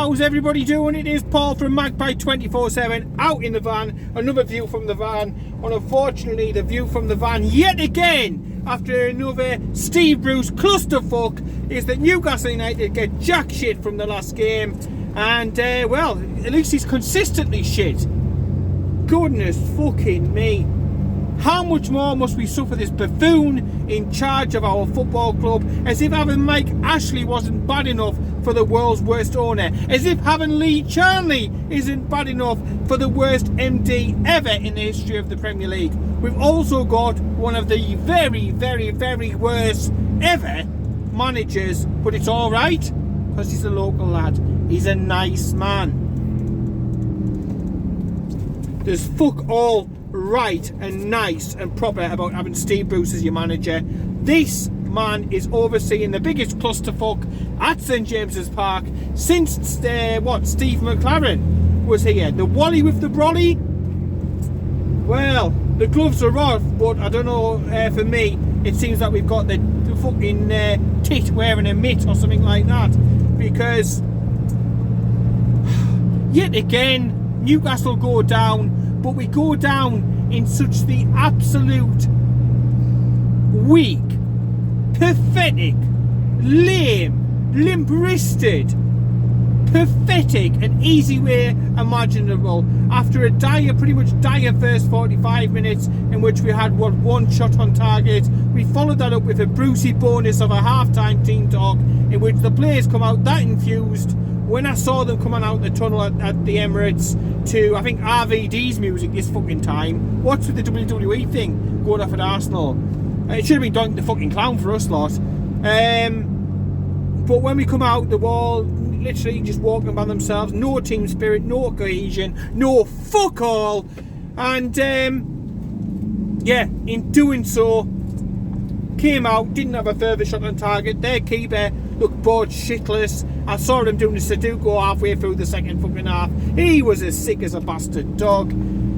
how's everybody doing? It is Paul from Magpie 24/7 out in the van. Another view from the van. And unfortunately, the view from the van yet again, after another Steve Bruce clusterfuck, is that Newcastle United get jack shit from the last game. And, well, at least he's consistently shit. Goodness fucking me. How much more must we suffer this buffoon in charge of our football club? As if having Mike Ashley wasn't bad enough for the world's worst owner. As if having Lee Charnley isn't bad enough for the worst MD ever in the history of the Premier League. We've also got one of the very, very, very worst ever managers. But it's alright, because he's a local lad. He's a nice man. There's fuck all right and nice and proper about having Steve Bruce as your manager. This man is overseeing the biggest clusterfuck at St James's Park since Steve McLaren was here. The Wally with the brolly. Well, the gloves are off, but I don't know. For me, it seems that we've got the fucking tit wearing a mitt or something like that, because yet again Newcastle go down. But we go down in such the absolute weak, pathetic, lame, limp-wristed, pathetic and easy way imaginable. After a pretty much dire first 45 minutes in which we had one shot on target, we followed that up with a Brucey bonus of a half-time team talk in which the players come out that infused. When I saw them coming out the tunnel at the Emirates to, I think, RVD's music this fucking time. What's with the WWE thing going off at Arsenal? It should have been Doink the fucking Clown for us lot. But when we come out, the wall literally just walking by themselves. No team spirit, no cohesion, no fuck all. And, yeah, in doing so, came out, didn't have a further shot on target. Their keeper looked bored shitless. I saw him doing the Sudoku halfway through the second fucking half. He was as sick as a bastard dog.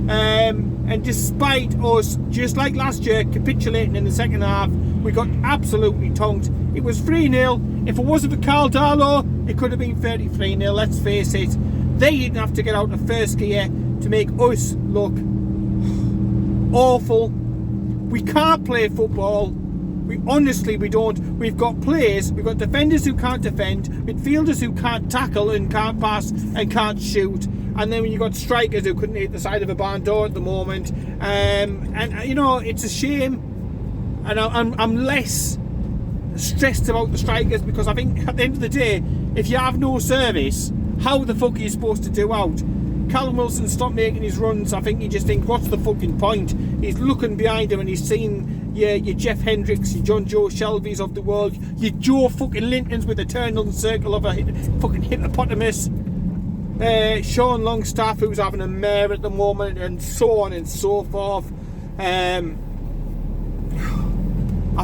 And despite us, just like last year, capitulating in the second half, we got absolutely tonked. It was 3-0. If it wasn't for Carl Darlow, it could have been 33-0, let's face it. They didn't have to get out of first gear to make us look awful. We can't play football. We don't. We've got players, we've got defenders who can't defend, midfielders who can't tackle and can't pass and can't shoot, and then when you've got strikers who couldn't hit the side of a barn door at the moment. And you know, it's a shame. And I'm less stressed about the strikers, because I think at the end of the day, if you have no service, how the fuck are you supposed to do out? Callum Wilson stopped making his runs. I think he just thinks, what's the fucking point? He's looking behind him and he's seen your Jeff Hendricks, your John Joe Shelby's of the world, your Joe fucking Lintons with a eternal circle of a fucking hippopotamus, Sean Longstaff, who's having a mare at the moment, and so on and so forth. I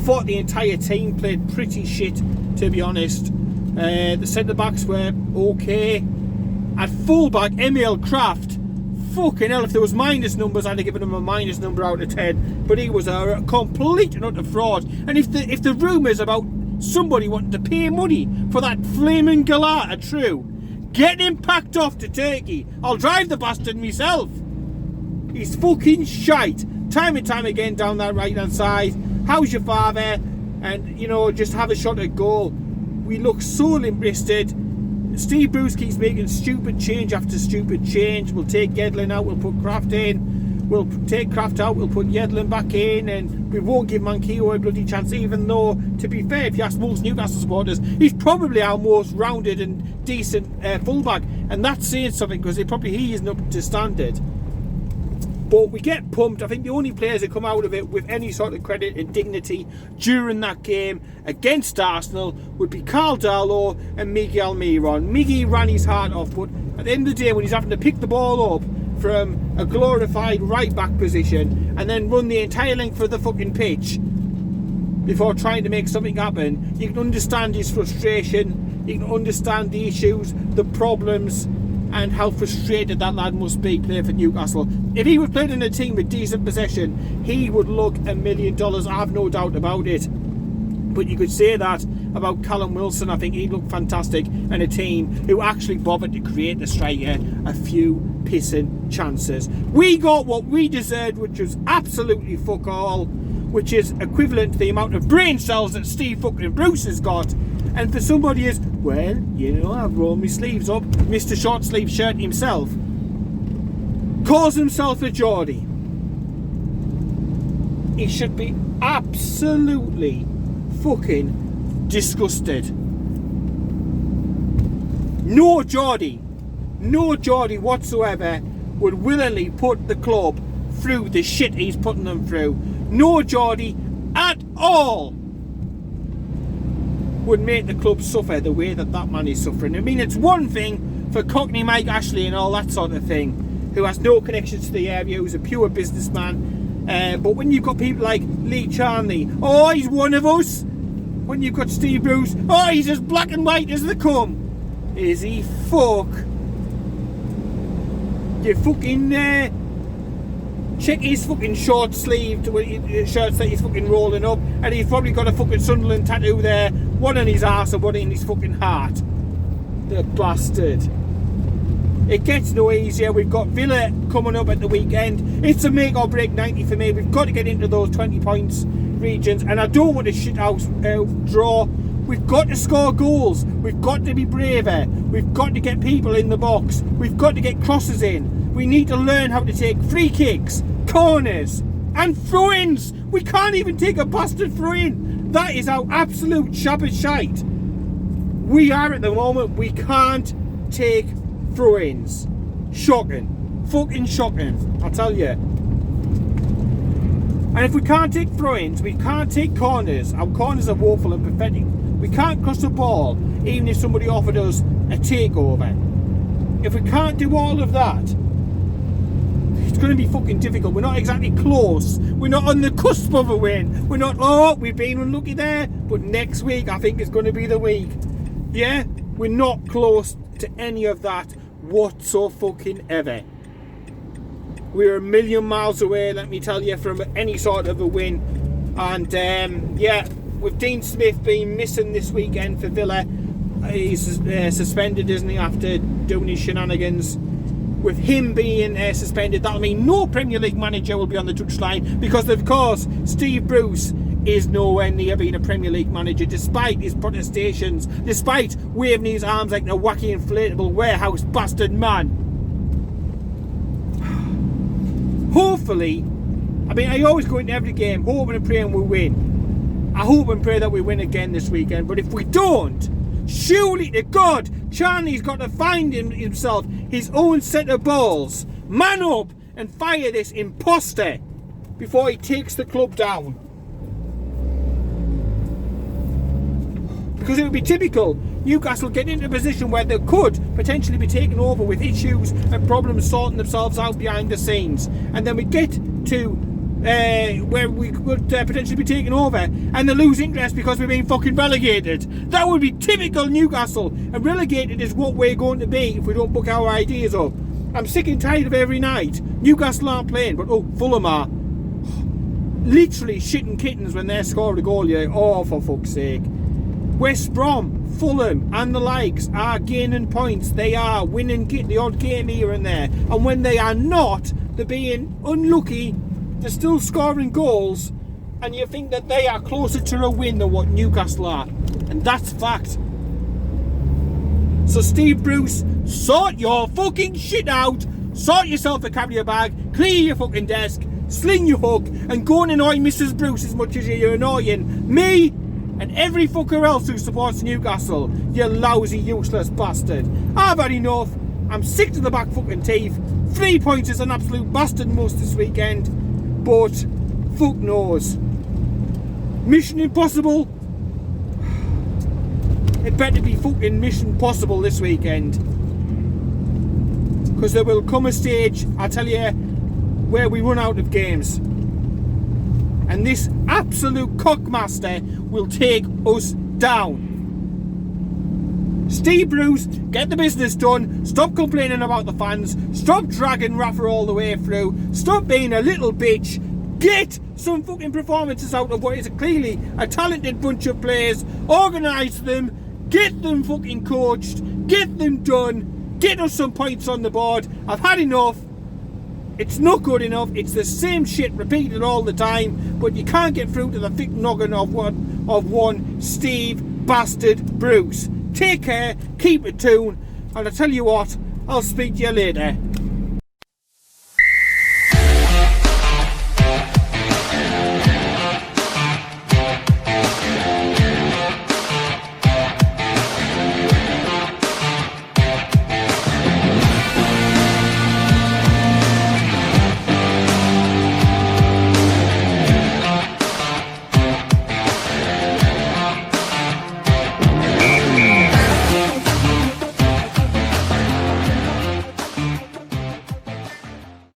thought the entire team played pretty shit, to be honest. The centre-backs were okay. At full-back, Emil Kraft, fucking hell, if there was minus numbers, I'd have given him a minus number out of 10. But he was a complete and utter fraud. And if the rumours about somebody wanting to pay money for that flaming galah are true, get him packed off to Turkey. I'll drive the bastard myself. He's fucking shite. Time and time again down that right-hand side. How's your father? And, you know, just have a shot at goal. We look so limp-wristed. Steve Bruce keeps making stupid change after stupid change. We'll take Yedlin out, we'll put Kraft in. We'll take Kraft out, we'll put Yedlin back in. And we won't give Manquillo a bloody chance, even though, to be fair, if you ask most Newcastle supporters, he's probably our most rounded and decent fullback. And that's saying something, because he isn't up to standard. But we get pumped. I think the only players that come out of it with any sort of credit and dignity during that game against Arsenal would be Carl Darlow and Miguel Miron. Miggy ran his heart off, but at the end of the day, when he's having to pick the ball up from a glorified right-back position and then run the entire length of the fucking pitch before trying to make something happen, you can understand his frustration, you can understand the issues, the problems, and how frustrated that lad must be playing for Newcastle. If he was playing in a team with decent possession, he would look $1 million, I have no doubt about it. But you could say that about Callum Wilson. I think he looked fantastic, and a team who actually bothered to create the striker a few pissing chances. We got what we deserved, which was absolutely fuck all, which is equivalent to the amount of brain cells that Steve fucking Bruce has got. And for somebody as, well, you know, I've rolled my sleeves up, Mr. Short Sleeve Shirt himself, calls himself a geordie. He should be absolutely fucking disgusted. No geordie whatsoever would willingly put the club through the shit he's putting them through. No geordie at all would make the club suffer the way that man is suffering. I mean, it's one thing for Cockney Mike Ashley and all that sort of thing, who has no connections to the area, who's a pure businessman. But when you've got people like Lee Charnley, oh, he's one of us. When you've got Steve Bruce, oh, he's as black and white as they come. Is he fuck? You fucking check his fucking short sleeved shirts that he's fucking rolling up, and he's probably got a fucking Sunderland tattoo there, one on his arse and one in his fucking heart. The bastard. It gets no easier. We've got Villa coming up at the weekend. It's a make or break 90 for me. We've got to get into those 20 points regions, and I don't want a shit house draw. We've got to score goals. We've got to be braver. We've got to get people in the box. We've got to get crosses in. We need to learn how to take free kicks, corners, and throw-ins. We can't even take a bastard throw-in. That is how absolute shabby shite we are at the moment. We can't take throw-ins. Shocking. Fucking shocking, I tell you. And if we can't take throw-ins, we can't take corners. Our corners are woeful and pathetic. We can't cross the ball, even if somebody offered us a takeover. If we can't do all of that, it's going to be fucking difficult. We're not exactly close. We're not on the cusp of a win. We're not, oh, we've been unlucky there, but next week I think is going to be the week. Yeah? We're not close to any of that whatsoever. We're a million miles away, let me tell you, from any sort of a win. And yeah, with Dean Smith being missing this weekend for Villa, he's suspended, isn't he, after doing his shenanigans. With him being suspended, that'll mean no Premier League manager will be on the touchline, because of course Steve Bruce is nowhere near being a Premier League manager, despite his protestations, despite waving his arms like a wacky inflatable warehouse bastard man. Hopefully, I mean, I always go into every game hoping and praying we win. I hope and pray that we win again this weekend, but if we don't, surely to God, Charnley's got to find himself his own set of balls, man up and fire this imposter before he takes the club down. Because it would be typical Newcastle getting into a position where they could potentially be taken over with issues and problems sorting themselves out behind the scenes, and then we get to where we could potentially be taken over and they lose interest because we're being fucking relegated. That would be typical Newcastle, and relegated is what we're going to be if we don't book our ideas up. I'm sick and tired of every night Newcastle aren't playing, but oh, Fulham are. Literally shitting kittens when they score a goal. Yeah, oh, for fuck's sake. West Brom, Fulham and the likes are gaining points. They are winning the odd game here and there, and when they are not, they're being unlucky. They're still scoring goals, and you think that they are closer to a win than what Newcastle are, and that's fact. So Steve Bruce, sort your fucking shit out, sort yourself a carrier bag, clear your fucking desk, sling your hook, and go and annoy Mrs. Bruce as much as you're annoying me and every fucker else who supports Newcastle, you lousy useless bastard. I've had enough. I'm sick to the back fucking teeth. 3 points is an absolute bastard must this weekend, but fuck knows. Mission impossible. It better be fucking mission possible this weekend, because there will come a stage, I tell you, where we run out of games, and this absolute cockmaster will take us down. Steve Bruce, get the business done. Stop complaining about the fans. Stop dragging Rafa all the way through. Stop being a little bitch. Get some fucking performances out of what is clearly a talented bunch of players. Organise them. Get them fucking coached. Get them done. Get us some points on the board. I've had enough. It's not good enough. It's the same shit repeated all the time. But you can't get through to the thick noggin of one Steve Bastard Bruce. Take care. Keep it Toon. And I tell you what, I'll speak to you later.